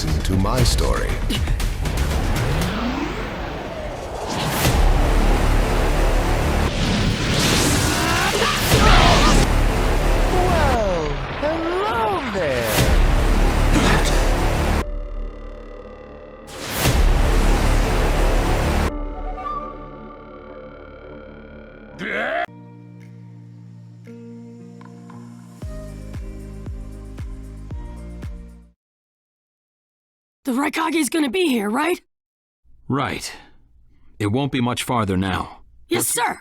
listen to my story. Well, hello there. The Raikage's gonna be here, right? Right. It won't be much farther now. Yes, sir!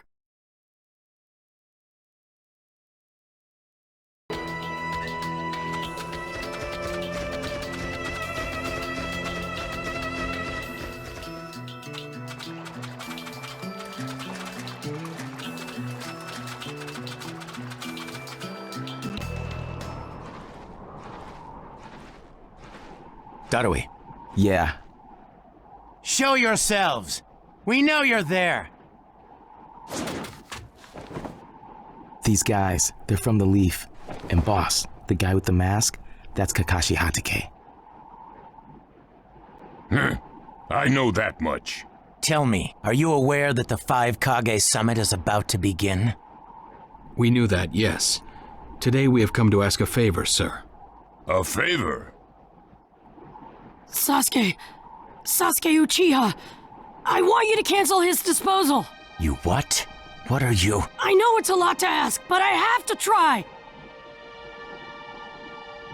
Darui. Yeah. Show yourselves! We know you're there! These guys, they're from the Leaf. And boss, the guy with the mask, that's Kakashi Hatake. I know that much. Tell me, are you aware that the Five Kage Summit is about to begin? We knew that, yes. Today we have come to ask a favor, sir. A favor? Sasuke Uchiha, I want you to cancel his disposal. You what? What are you? I know it's a lot to ask, but I have to try.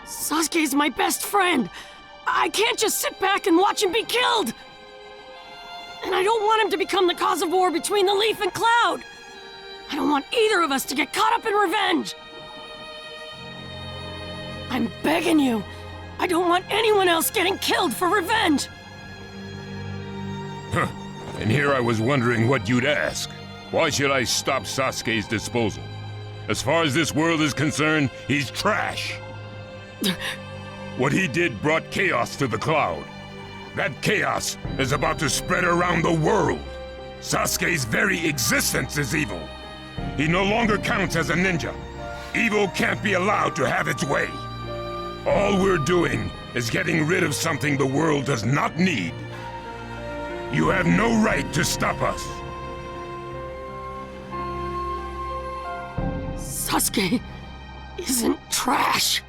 Sasuke's my best friend. I can't just sit back and watch him be killed. And I don't want him to become the cause of war between the Leaf and Cloud. I don't want either of us to get caught up in revenge. I'm begging you. I don't want anyone else getting killed for revenge. Huh. And here I was wondering what you'd ask. Why should I stop Sasuke's disposal? As far as this world is concerned, he's trash. What he did brought chaos to the Cloud. That chaos is about to spread around the world. Sasuke's very existence is evil. He no longer counts as a ninja. Evil can't be allowed to have its way. All we're doing is getting rid of something the world does not need. You have no right to stop us. Sasuke isn't trash.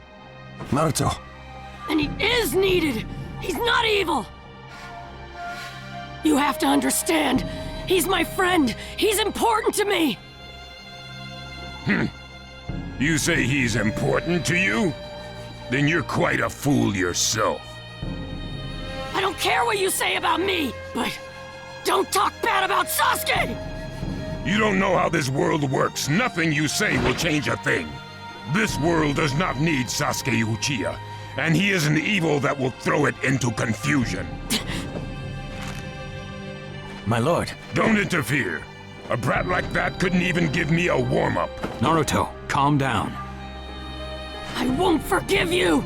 Naruto. And he is needed. He's not evil. You have to understand. He's my friend. He's important to me. You say he's important to you? Then you're quite a fool yourself. I don't care what you say about me, but don't talk bad about Sasuke! You don't know how this world works. Nothing you say will change a thing. This world does not need Sasuke Uchiha, and he is an evil that will throw it into confusion. My lord. Don't interfere. A brat like that couldn't even give me a warm-up. Naruto, calm down. I won't forgive you!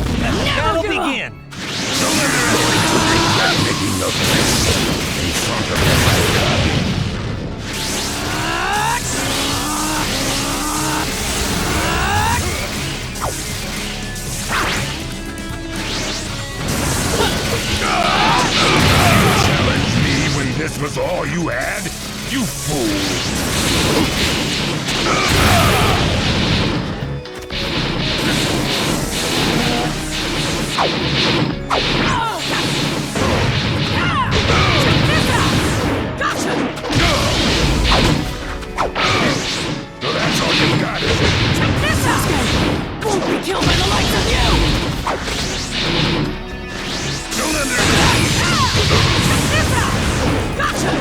Battle begin! Don't underestimate that making of this in front of the Challenge me when this was all you had? You fool! So that's all you got, is it? Take this, Sasuke! Won't be killed by the likes of you! Don't understand! Check this out! Gotcha!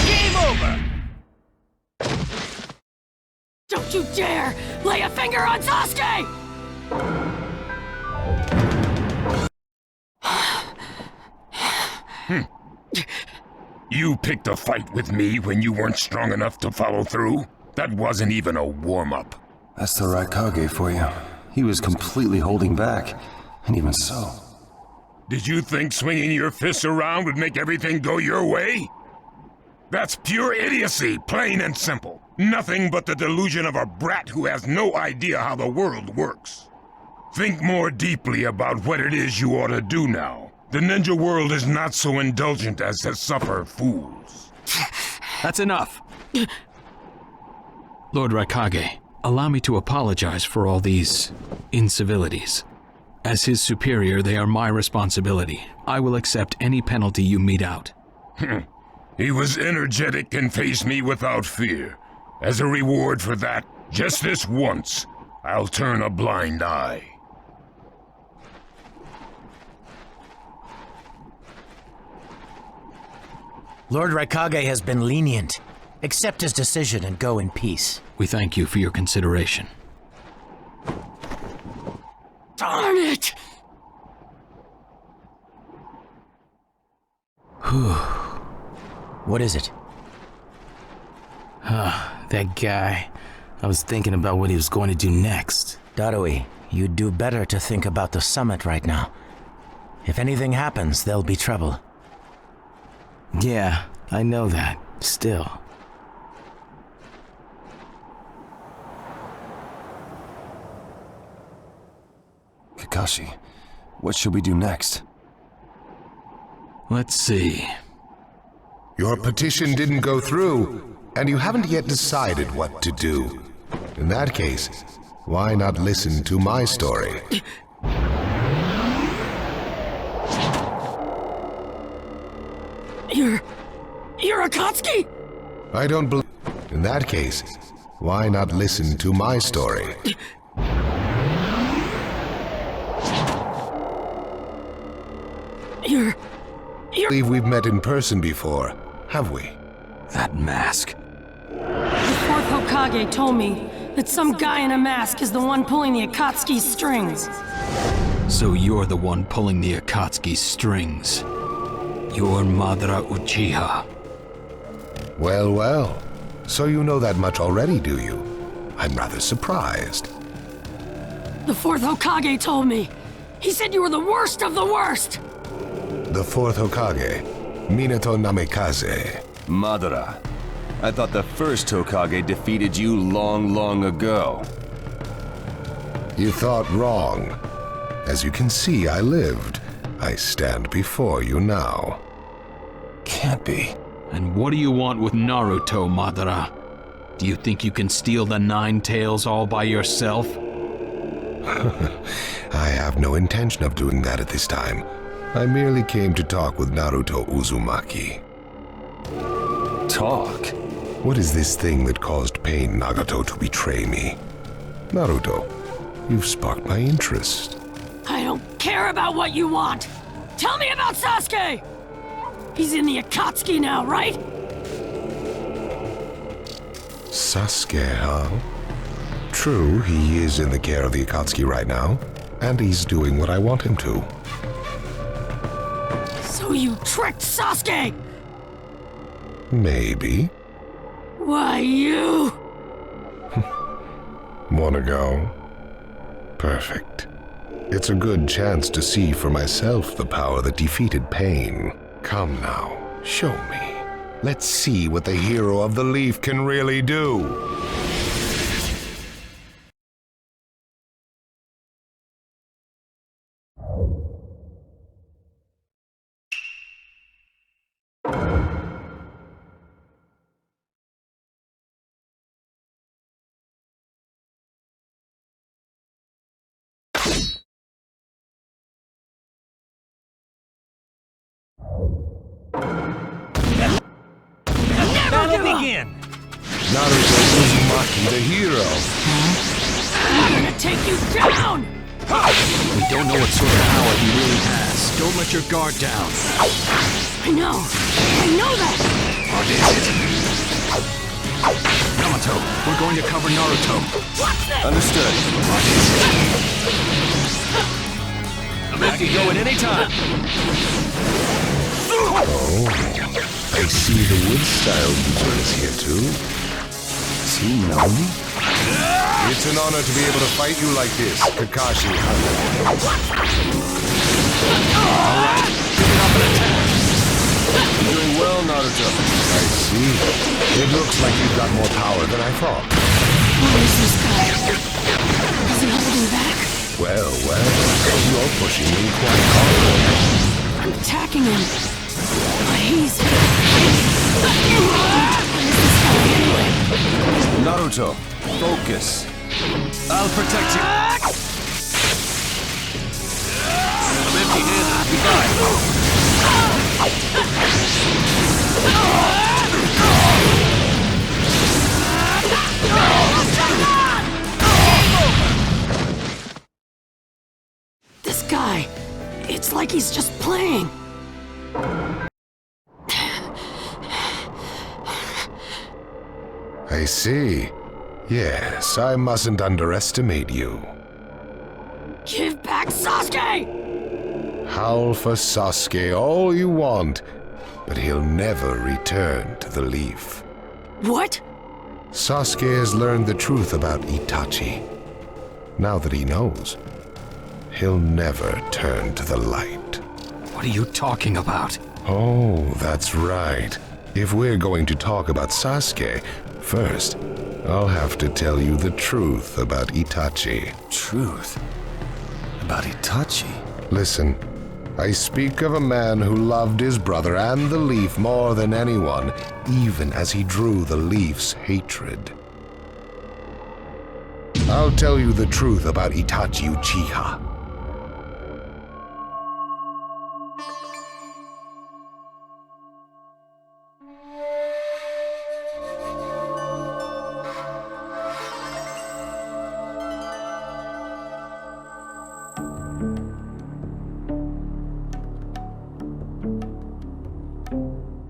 Game over! Don't you dare lay a finger on Sasuke! You picked a fight with me when you weren't strong enough to follow through? That wasn't even a warm-up. That's the Raikage for you. He was completely holding back, and even so. Did you think swinging your fists around would make everything go your way? That's pure idiocy, plain and simple. Nothing but the delusion of a brat who has no idea how the world works. Think more deeply about what it is you ought to do now. The ninja world is not so indulgent as to suffer fools. That's enough. Lord Raikage, allow me to apologize for all these incivilities. As his superior, they are my responsibility. I will accept any penalty you mete out. He was energetic and faced me without fear. As a reward for that, just this once, I'll turn a blind eye. Lord Raikage has been lenient. Accept his decision and go in peace. We thank you for your consideration. Darn it! What is it? That guy. I was thinking about what he was going to do next. Darui, you'd do better to think about the summit right now. If anything happens, there'll be trouble. Yeah, I know that. Still. Kakashi, what should we do next? Let's see. Your petition didn't go through, and you haven't yet decided what to do. In that case, why not listen to my story? You're Akatsuki? I don't believe... In that case, why not listen to my story? You're... I believe we've met in person before, have we? That mask. The fourth Hokage told me that some guy in a mask is the one pulling the Akatsuki's strings. So you're the one pulling the Akatsuki's strings. You're Madara Uchiha. Well, well. So you know that much already, do you? I'm rather surprised. The fourth Hokage told me. He said you were the worst of the worst. The fourth Hokage, Minato Namikaze. Madara. I thought the first Hokage defeated you long ago. You thought wrong. As you can see, I lived. I stand before you now. Can't be. And what do you want with Naruto, Madara? Do you think you can steal the Nine Tails all by yourself? I have no intention of doing that at this time. I merely came to talk with Naruto Uzumaki. Talk? What is this thing that caused Pain Nagato to betray me? Naruto, you've sparked my interest. I don't care about what you want. Tell me about Sasuke! He's in the Akatsuki now, right? Sasuke, huh? True, he is in the care of the Akatsuki right now, and he's doing what I want him to. So you tricked Sasuke! Maybe. Why, you... Wanna go? Perfect. It's a good chance to see for myself the power that defeated Pain. Come now, show me. Let's see what the hero of the leaf can really do. begin. Naruto is Maki the hero. I'm gonna take you down! We don't know what sort of power he really has. Don't let your guard down. I know that! What is it? Yamato, we're going to cover Naruto. Understood. I can go at any time. Oh, I see the wood style user is here too. Does he know me? It's an honor to be able to fight you like this, Kakashi. You're doing well, Naruto. I see. It looks like you've got more power than I thought. What is this guy? Is he holding back? Well, you're pushing me quite hard. I'm attacking him. But he's... What is this guy anyway? Naruto, focus. I'll protect you. I'm empty-handed. Goodbye. This guy, it's like he's just playing. I see. Yes, I mustn't underestimate you. Give back Sasuke! Howl for Sasuke all you want, but he'll never return to the leaf. What? Sasuke has learned the truth about Itachi. Now that he knows, he'll never turn to the light. What are you talking about? Oh, that's right. If we're going to talk about Sasuke, first, I'll have to tell you the truth about Itachi. Truth? About Itachi? Listen, I speak of a man who loved his brother and the leaf more than anyone, even as he drew the leaf's hatred. I'll tell you the truth about Itachi Uchiha.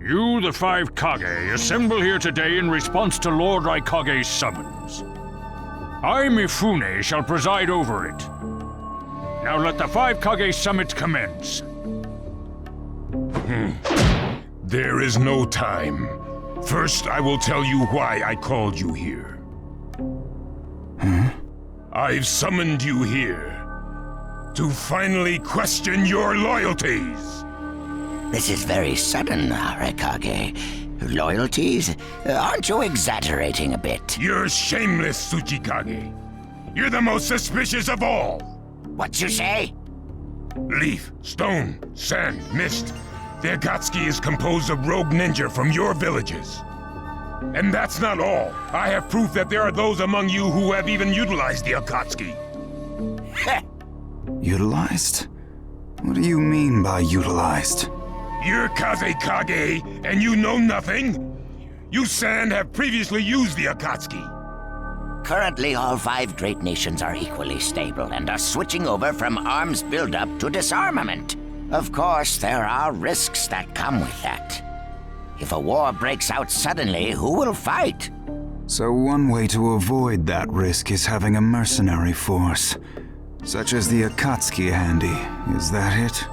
You, the five Kage, assemble here today in response to Lord Raikage's summons. I, Mifune, shall preside over it. Now let the five Kage summit commence. There is no time. First, I will tell you why I called you here. I've summoned you here to finally question your loyalties. This is very sudden, Raikage. Loyalties? Aren't you exaggerating a bit? You're shameless, Tsuchikage. You're the most suspicious of all. What you say? Leaf, stone, sand, mist. The Akatsuki is composed of rogue ninja from your villages. And that's not all. I have proof that there are those among you who have even utilized the Akatsuki. Utilized? What do you mean by utilized? You're Kazekage, and you know nothing? You Sand have previously used the Akatsuki. Currently, all five great nations are equally stable and are switching over from arms buildup to disarmament. Of course, there are risks that come with that. If a war breaks out suddenly, who will fight? So one way to avoid that risk is having a mercenary force, such as the Akatsuki handy. Is that it?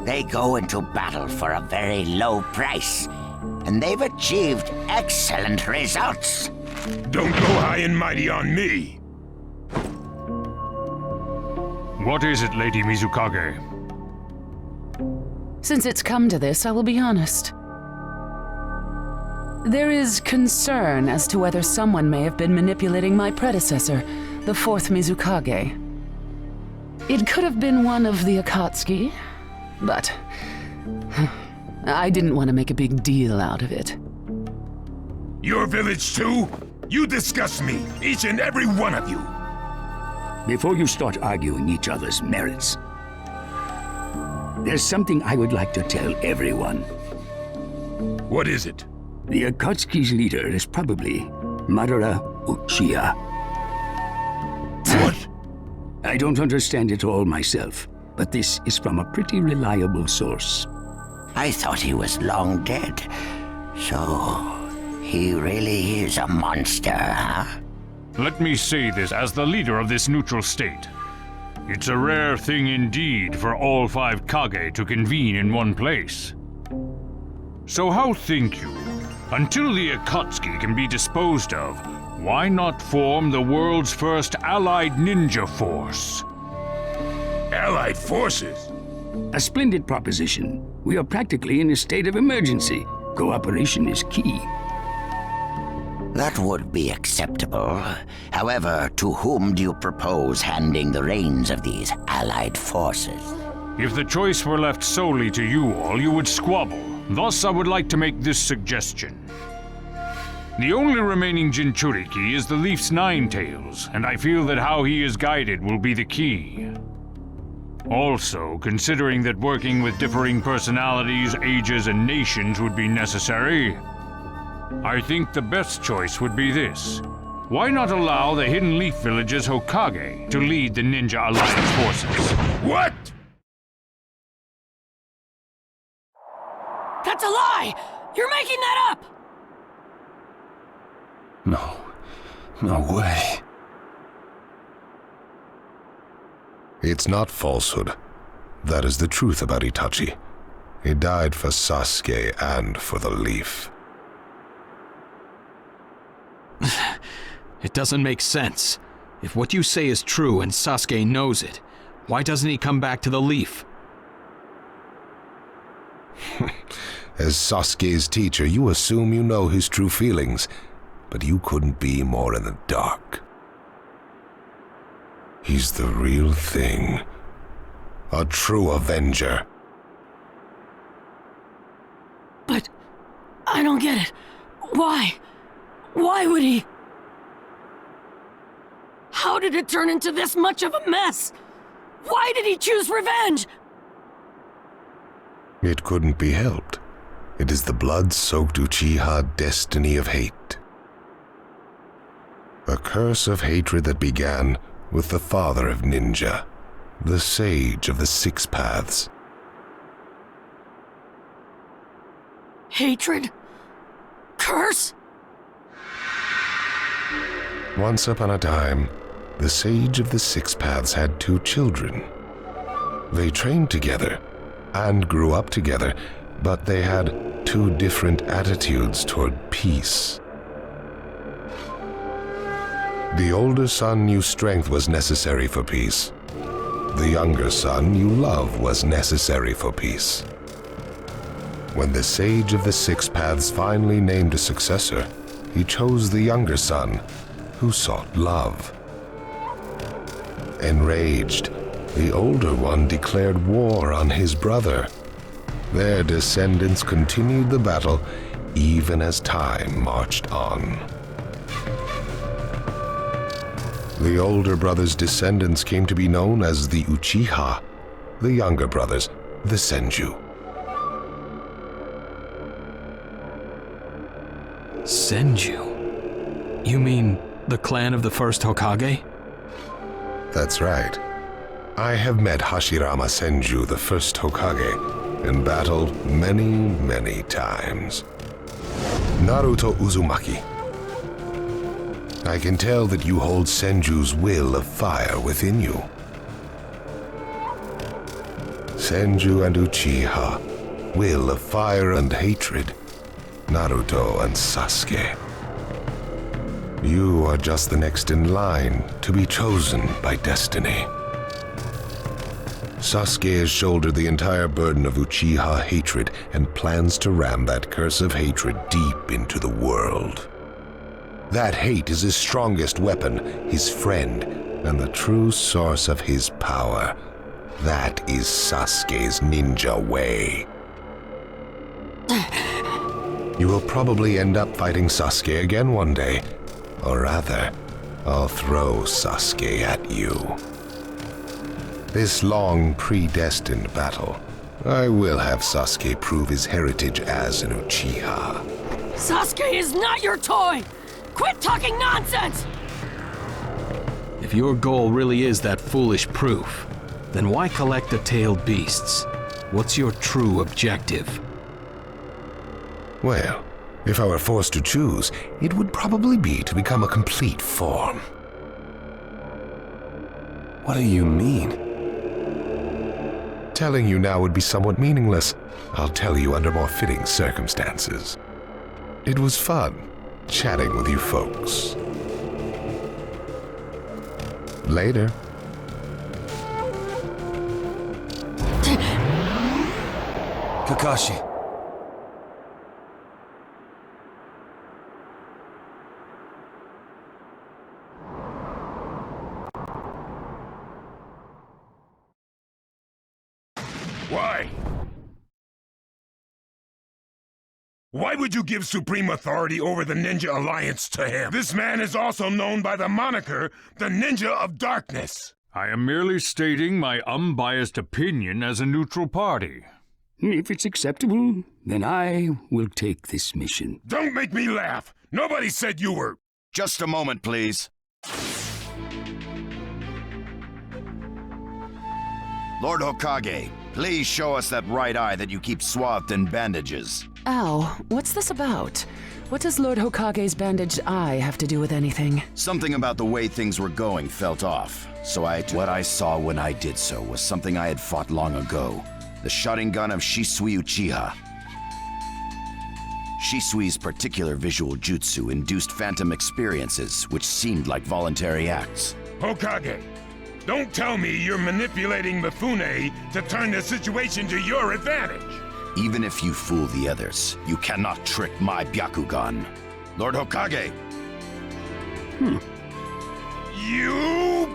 They go into battle for a very low price, and they've achieved excellent results. Don't go high and mighty on me. What is it, Lady Mizukage? Since it's come to this, I will be honest. There is concern as to whether someone may have been manipulating my predecessor, the fourth Mizukage. It could have been one of the Akatsuki, but I didn't want to make a big deal out of it. Your village too? You disgust me, each and every one of you. Before you start arguing each other's merits, there's something I would like to tell everyone. What is it? The Akatsuki's leader is probably Madara Uchiha. What? I don't understand it all myself, but this is from a pretty reliable source. I thought he was long dead. So, he really is a monster, huh? Let me say this as the leader of this neutral state. It's a rare thing indeed for all 5 Kage to convene in one place. So how think you? Until the Akatsuki can be disposed of, why not form the world's first allied ninja force? Allied forces? A splendid proposition. We are practically in a state of emergency. Cooperation is key. That would be acceptable. However, to whom do you propose handing the reins of these allied forces? If the choice were left solely to you all, you would squabble. Thus, I would like to make this suggestion. The only remaining Jinchuriki is the Leaf's 9 tails, and I feel that how he is guided will be the key. Also, considering that working with differing personalities, ages, and nations would be necessary, I think the best choice would be this. Why not allow the Hidden Leaf Village's Hokage to lead the Ninja Alliance forces? What? That's a lie! You're making that up! No way. It's not falsehood. That is the truth about Itachi. He died for Sasuke and for the Leaf. It doesn't make sense. If what you say is true and Sasuke knows it, why doesn't he come back to the Leaf? As Sasuke's teacher, you assume you know his true feelings, but you couldn't be more in the dark. He's the real thing. A true Avenger. But I don't get it. Why? Why would he? How did it turn into this much of a mess? Why did he choose revenge? It couldn't be helped. It is the blood-soaked Uchiha destiny of hate. A curse of hatred that began with the father of ninja, the sage of the 6 paths. Hatred? Curse? Once upon a time, the sage of the 6 paths had 2 children. They trained together and grew up together, but they had 2 different attitudes toward peace. The older son knew strength was necessary for peace. The younger son knew love was necessary for peace. When the sage of the 6 paths finally named a successor, he chose the younger son, who sought love. Enraged, the older one declared war on his brother. Their descendants continued the battle even as time marched on. The older brother's descendants came to be known as the Uchiha, the younger brothers, the Senju. Senju? You mean the clan of the first Hokage? That's right. I have met Hashirama Senju, the first Hokage, and battled many, many times. Naruto Uzumaki. I can tell that you hold Senju's will of fire within you. Senju and Uchiha, will of fire and hatred. Naruto and Sasuke. You are just the next in line to be chosen by destiny. Sasuke has shouldered the entire burden of Uchiha hatred and plans to ram that curse of hatred deep into the world. That hate is his strongest weapon, his friend, and the true source of his power. That is Sasuke's ninja way. You will probably end up fighting Sasuke again one day. Or rather, I'll throw Sasuke at you. This long, predestined battle, I will have Sasuke prove his heritage as an Uchiha. Sasuke is not your toy! Quit talking nonsense! If your goal really is that foolish proof, then why collect the tailed beasts? What's your true objective? Well, if I were forced to choose, it would probably be to become a complete form. What do you mean? Telling you now would be somewhat meaningless. I'll tell you under more fitting circumstances. It was fun chatting with you folks. Later. Kakashi. Why? Why would you give supreme authority over the Ninja Alliance to him? This man is also known by the moniker, the Ninja of Darkness. I am merely stating my unbiased opinion as a neutral party. If it's acceptable, then I will take this mission. Don't make me laugh! Nobody said you were... Just a moment, please. Lord Hokage, please show us that right eye that you keep swathed in bandages. Ow, what's this about? What does Lord Hokage's bandaged eye have to do with anything? Something about the way things were going felt off, so what I saw when I did so was something I had fought long ago. The shotting gun of Shisui Uchiha. Shisui's particular visual jutsu induced phantom experiences, which seemed like voluntary acts. Hokage, don't tell me you're manipulating Mifune to turn the situation to your advantage. Even if you fool the others, you cannot trick my Byakugan. Lord Hokage! You...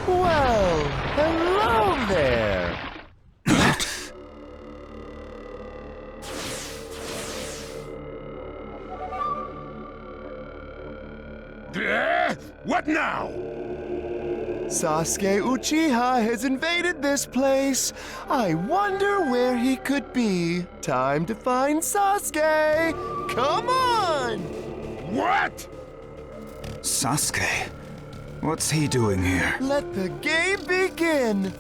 Well, hello there! What now? Sasuke Uchiha has invaded this place. I wonder where he could be. Time to find Sasuke. Come on! What? Sasuke? What's he doing here? Let the game begin.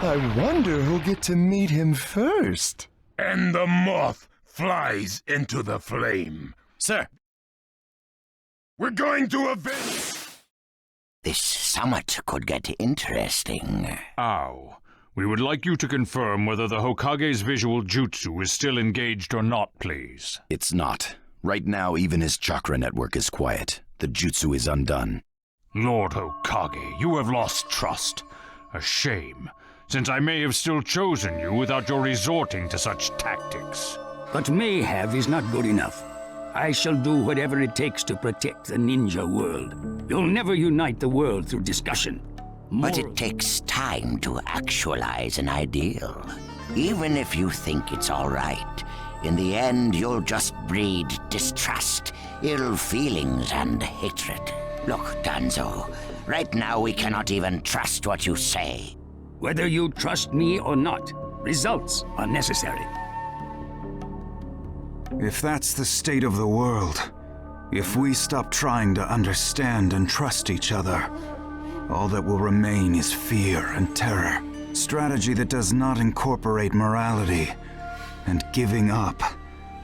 I wonder who'll get to meet him first. And the moth flies into the flame. Sir! We're going to avenge... This summit could get interesting. Ow. We would like you to confirm whether the Hokage's visual jutsu is still engaged or not, please. It's not. Right now, even his chakra network is quiet. The jutsu is undone. Lord Hokage, you have lost trust. A shame, since I may have still chosen you without your resorting to such tactics. But may have is not good enough. I shall do whatever it takes to protect the ninja world. You'll never unite the world through discussion. But it takes time to actualize an ideal. Even if you think it's all right, in the end you'll just breed distrust, ill feelings, and hatred. Look, Danzo, right now we cannot even trust what you say. Whether you trust me or not, results are necessary. If that's the state of the world, if we stop trying to understand and trust each other, all that will remain is fear and terror. Strategy that does not incorporate morality and giving up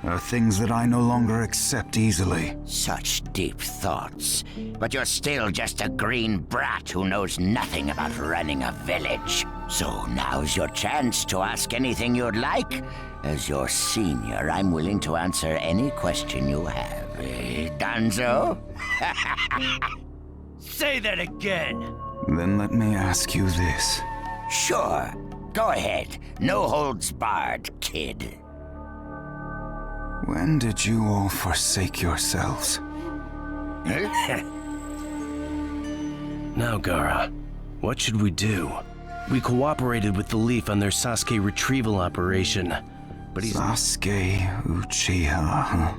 are things that I no longer accept easily. Such deep thoughts. But you're still just a green brat who knows nothing about running a village. So now's your chance to ask anything you'd like. As your senior, I'm willing to answer any question you have. Danzo? Say that again. Then let me ask you this. Sure. Go ahead. No holds barred, kid. When did you all forsake yourselves? Now, Gaara, what should we do? We cooperated with the Leaf on their Sasuke retrieval operation, but he's... Sasuke Uchiha, huh?